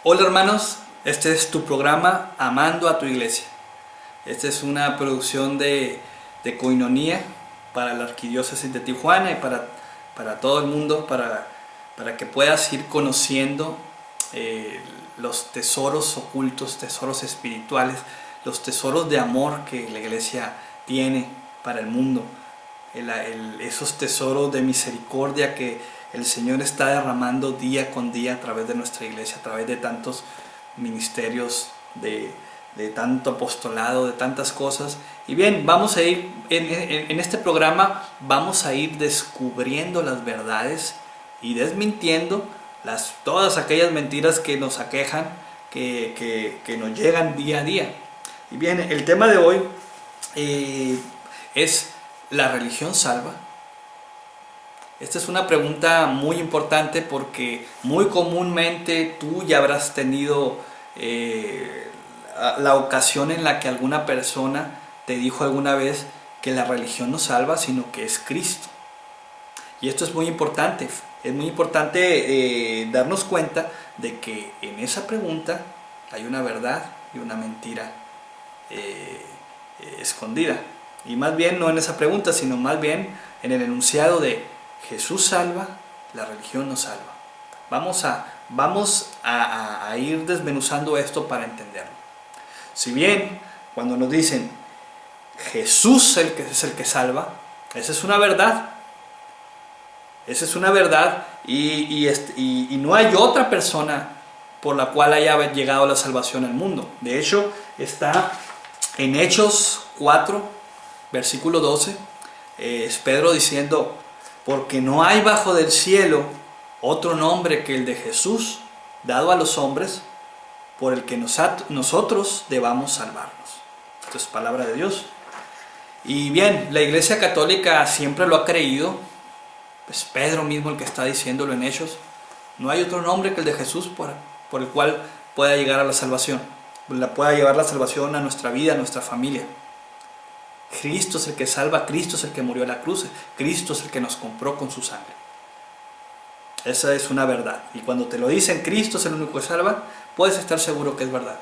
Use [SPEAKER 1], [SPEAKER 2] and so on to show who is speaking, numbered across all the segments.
[SPEAKER 1] Hola hermanos, este es tu programa Amando a tu Iglesia. Esta es una producción de Koinonía para la Arquidiócesis de Tijuana y para todo el mundo, para que puedas ir conociendo los tesoros ocultos, tesoros espirituales, los tesoros de amor que la Iglesia tiene para el mundo, esos tesoros de misericordia que el Señor está derramando día con día a través de nuestra iglesia, a través de tantos ministerios, de tanto apostolado, de tantas cosas. Y bien, vamos a ir, en este programa vamos a ir descubriendo las verdades y desmintiendo todas aquellas mentiras que nos aquejan, que nos llegan día a día. Y bien, el tema de hoy es: ¿la religión salva? Esta es una pregunta muy importante porque muy comúnmente tú ya habrás tenido la ocasión en la que alguna persona te dijo alguna vez que la religión no salva, sino que es Cristo. Y esto es muy importante darnos cuenta de que en esa pregunta hay una verdad y una mentira escondida. Y más bien no en esa pregunta, sino más bien en el enunciado de Jesús salva, la religión no salva. Vamos a ir desmenuzando esto para entenderlo. Si bien cuando nos dicen Jesús es el que salva, esa es una verdad. Esa es una verdad y no hay otra persona por la cual haya llegado la salvación al mundo. De hecho, está en Hechos 4, versículo 12, es Pedro diciendo: porque no hay bajo del cielo otro nombre que el de Jesús, dado a los hombres, por el que nosotros debamos salvarnos. Esto es palabra de Dios. Y bien, la Iglesia Católica siempre lo ha creído. Es Pedro mismo el que está diciéndolo en Hechos. No hay otro nombre que el de Jesús por el cual pueda llegar a la salvación. Pueda llevar la salvación a nuestra vida, a nuestra familia. Cristo es el que salva, Cristo es el que murió en la cruz, Cristo es el que nos compró con su sangre. Esa es una verdad. Y cuando te lo dicen, Cristo es el único que salva, puedes estar seguro que es verdad.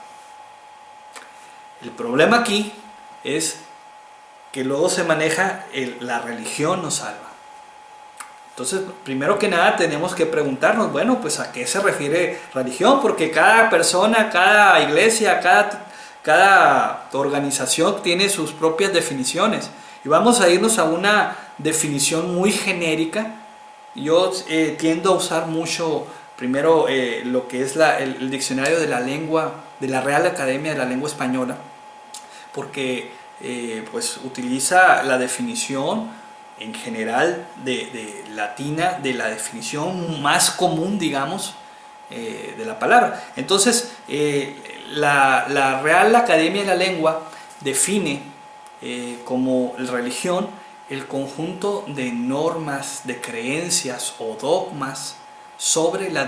[SPEAKER 1] El problema aquí es que luego se maneja la religión nos salva. Entonces, primero que nada tenemos que preguntarnos, bueno, pues ¿a qué se refiere religión? Porque cada persona, cada iglesia, cada organización tiene sus propias definiciones. Y vamos a irnos a una definición muy genérica. Yo tiendo a usar mucho, primero, lo que es el diccionario de la lengua, de la Real Academia de la Lengua Española, porque pues utiliza la definición en general de latina, de la definición más común, digamos, de la palabra. Entonces, la Real Academia de la Lengua define como religión el conjunto de normas, de creencias o dogmas sobre la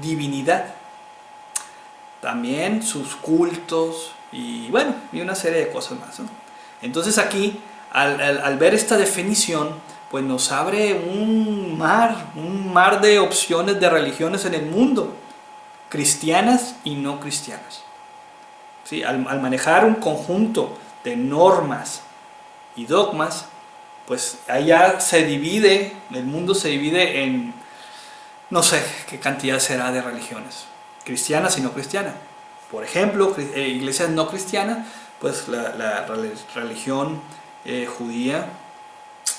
[SPEAKER 1] divinidad. También sus cultos y bueno, y una serie de cosas más, ¿no? Entonces aquí, al ver esta definición, pues nos abre un mar de opciones de religiones en el mundo, cristianas y no cristianas. ¿Sí? Al manejar un conjunto de normas y dogmas, pues allá se divide, el mundo se divide en, no sé qué cantidad será de religiones, cristianas y no cristianas. Por ejemplo, iglesias no cristianas, pues la religión judía,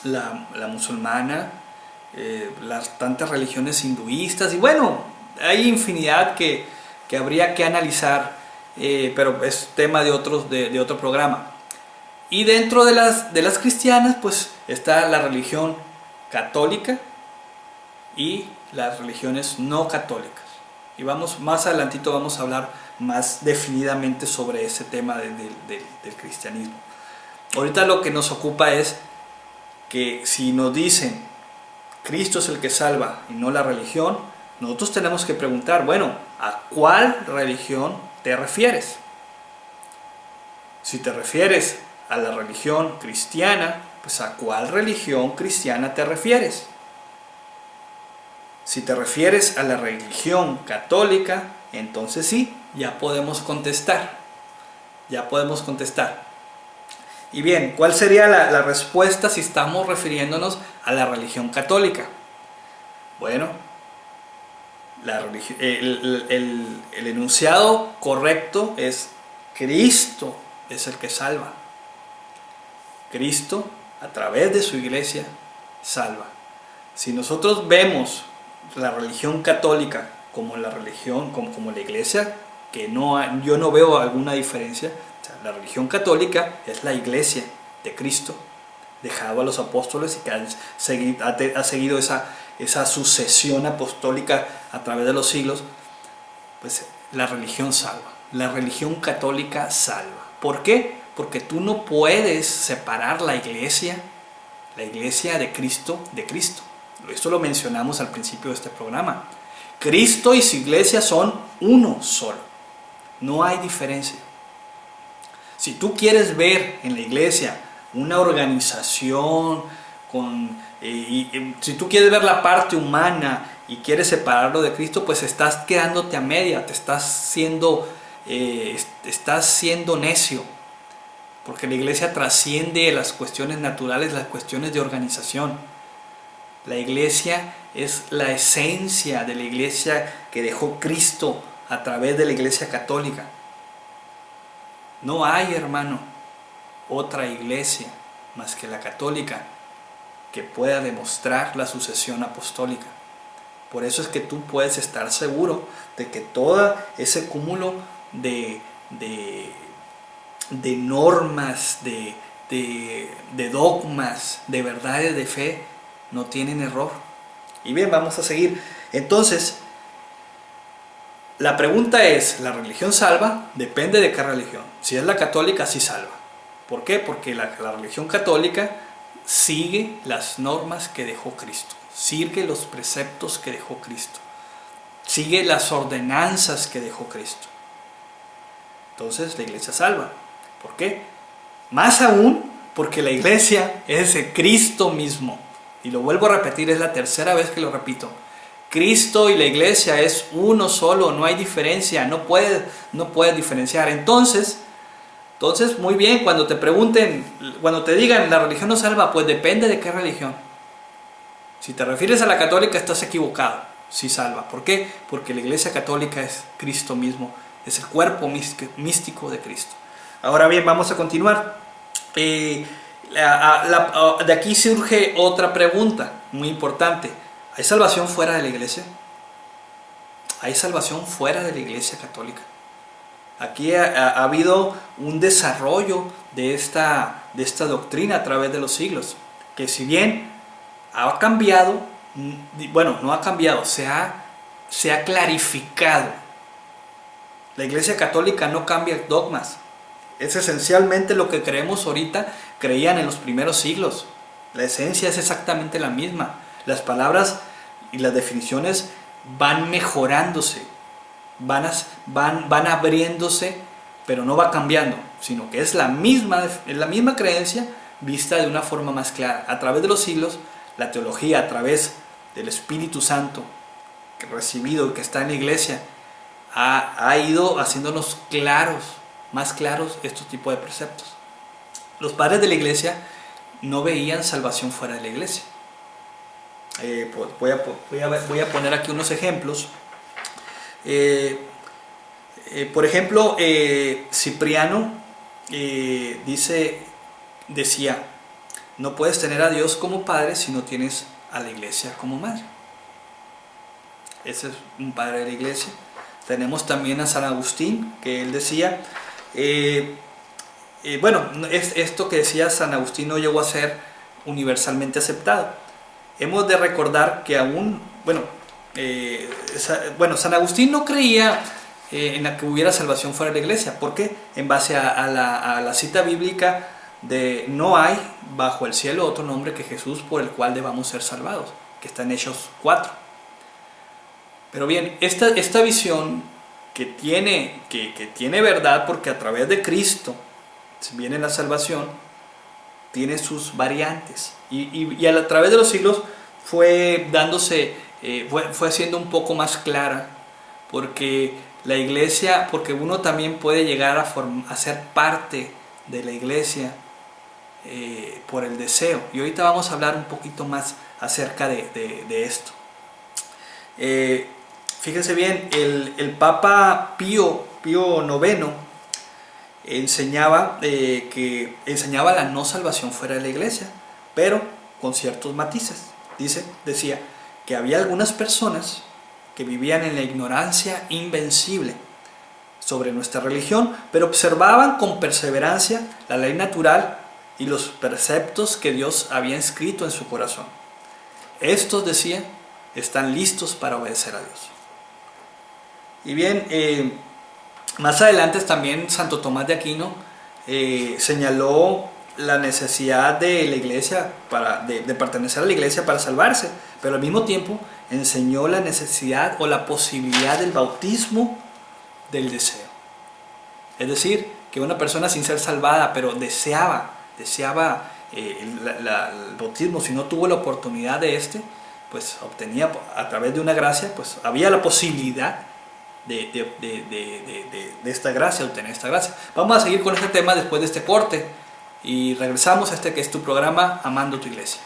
[SPEAKER 1] la musulmana, las tantas religiones hinduistas, y bueno, hay infinidad que habría que analizar, pero es tema de otro programa. Y dentro de las cristianas, pues está la religión católica y las religiones no católicas. Y más adelantito vamos a hablar más definidamente sobre ese tema del cristianismo. Ahorita lo que nos ocupa es que si nos dicen Cristo es el que salva y no la religión, nosotros tenemos que preguntar, bueno, ¿a cuál religión te refieres? Si te refieres a la religión cristiana, pues ¿a cuál religión cristiana te refieres? Si te refieres a la religión católica, entonces sí, ya podemos contestar. Ya podemos contestar. Y bien, ¿cuál sería la respuesta si estamos refiriéndonos a la religión católica? Bueno, el enunciado correcto es: Cristo es el que salva. Cristo, a través de su iglesia, salva. Si nosotros vemos la religión católica como la religión, como la iglesia, que yo no veo alguna diferencia. O sea, la religión católica es la iglesia de Cristo, dejado a los apóstoles, y que ha seguido esa sucesión apostólica a través de los siglos. Pues la religión salva, la religión católica salva. ¿Por qué? Porque tú no puedes separar la iglesia de Cristo, de Cristo. Esto lo mencionamos al principio de este programa. Cristo y su iglesia son uno solo. No hay diferencia. Si tú quieres ver en la iglesia una organización, si tú quieres ver la parte humana y quieres separarlo de Cristo, pues estás quedándote a media, estás siendo necio. Porque la iglesia trasciende las cuestiones naturales, las cuestiones de organización. La iglesia es la esencia de la iglesia que dejó Cristo a través de la iglesia católica. No hay, hermano, otra iglesia más que la católica que pueda demostrar la sucesión apostólica. Por eso es que tú puedes estar seguro de que todo ese cúmulo de normas, de dogmas, de verdades de fe, no tienen error. Y bien, vamos a seguir. Entonces, la pregunta es: ¿la religión salva? Depende de qué religión. Si es la católica, sí salva. ¿Por qué? Porque la religión católica sigue las normas que dejó Cristo, sigue los preceptos que dejó Cristo, sigue las ordenanzas que dejó Cristo. Entonces la iglesia salva. ¿Por qué? Más aún porque la iglesia es de Cristo mismo. Y lo vuelvo a repetir, es la tercera vez que lo repito. Cristo y la iglesia es uno solo, no hay diferencia, no puedes diferenciar. Entonces, muy bien, cuando te pregunten, cuando te digan la religión no salva, pues depende de qué religión. Si te refieres a la católica, estás equivocado, sí salva. ¿Por qué? Porque la iglesia católica es Cristo mismo, es el cuerpo místico de Cristo. Ahora bien, vamos a continuar. De aquí surge otra pregunta muy importante. ¿Hay salvación fuera de la iglesia? ¿Hay salvación fuera de la iglesia católica? Aquí ha habido un desarrollo de esta doctrina a través de los siglos, que si bien ha cambiado, bueno, no ha cambiado, se ha clarificado. La iglesia católica no cambia dogmas. Es esencialmente lo que creemos ahorita, creían en los primeros siglos. La esencia es exactamente la misma. Las palabras y las definiciones van mejorándose, van abriéndose, pero no va cambiando, sino que es la misma creencia vista de una forma más clara. A través de los siglos, la teología, a través del Espíritu Santo que recibido, que está en la iglesia, ha ido haciéndonos más claros estos tipos de preceptos. Los padres de la iglesia no veían salvación fuera de la iglesia. Voy a poner aquí unos ejemplos. Por ejemplo, Cipriano decía: no puedes tener a Dios como padre si no tienes a la iglesia como madre. Ese es un padre de la iglesia. Tenemos también a San Agustín, que él decía, esto que decía San Agustín no llegó a ser universalmente aceptado. Hemos de recordar que aún, San Agustín no creía en la que hubiera salvación fuera de la iglesia. ¿Por qué? En base a la cita bíblica de: no hay bajo el cielo otro nombre que Jesús por el cual debamos ser salvados, que está en Hechos 4. Pero bien, esta visión que tiene verdad, porque a través de Cristo viene la salvación, tiene sus variantes. Y a través de los siglos fue siendo un poco más clara, porque la iglesia, porque uno también puede llegar a ser parte de la iglesia por el deseo. Y ahorita vamos a hablar un poquito más acerca de esto. Fíjense bien, el Papa Pío IX enseñaba la no salvación fuera de la iglesia, pero con ciertos matices. Decía que había algunas personas que vivían en la ignorancia invencible sobre nuestra religión, pero observaban con perseverancia la ley natural y los preceptos que Dios había escrito en su corazón. Estos, decía, están listos para obedecer a Dios. Y bien, más adelante también Santo Tomás de Aquino señaló la necesidad de la iglesia, de pertenecer a la iglesia para salvarse, pero al mismo tiempo enseñó la necesidad o la posibilidad del bautismo del deseo. Es decir, que una persona sin ser salvada, pero deseaba el bautismo, si no tuvo la oportunidad de pues obtenía a través de una gracia, pues había la posibilidad de esta gracia, obtener esta gracia. Vamos a seguir con este tema después de este corte y regresamos a este que es tu programa Amando tu Iglesia.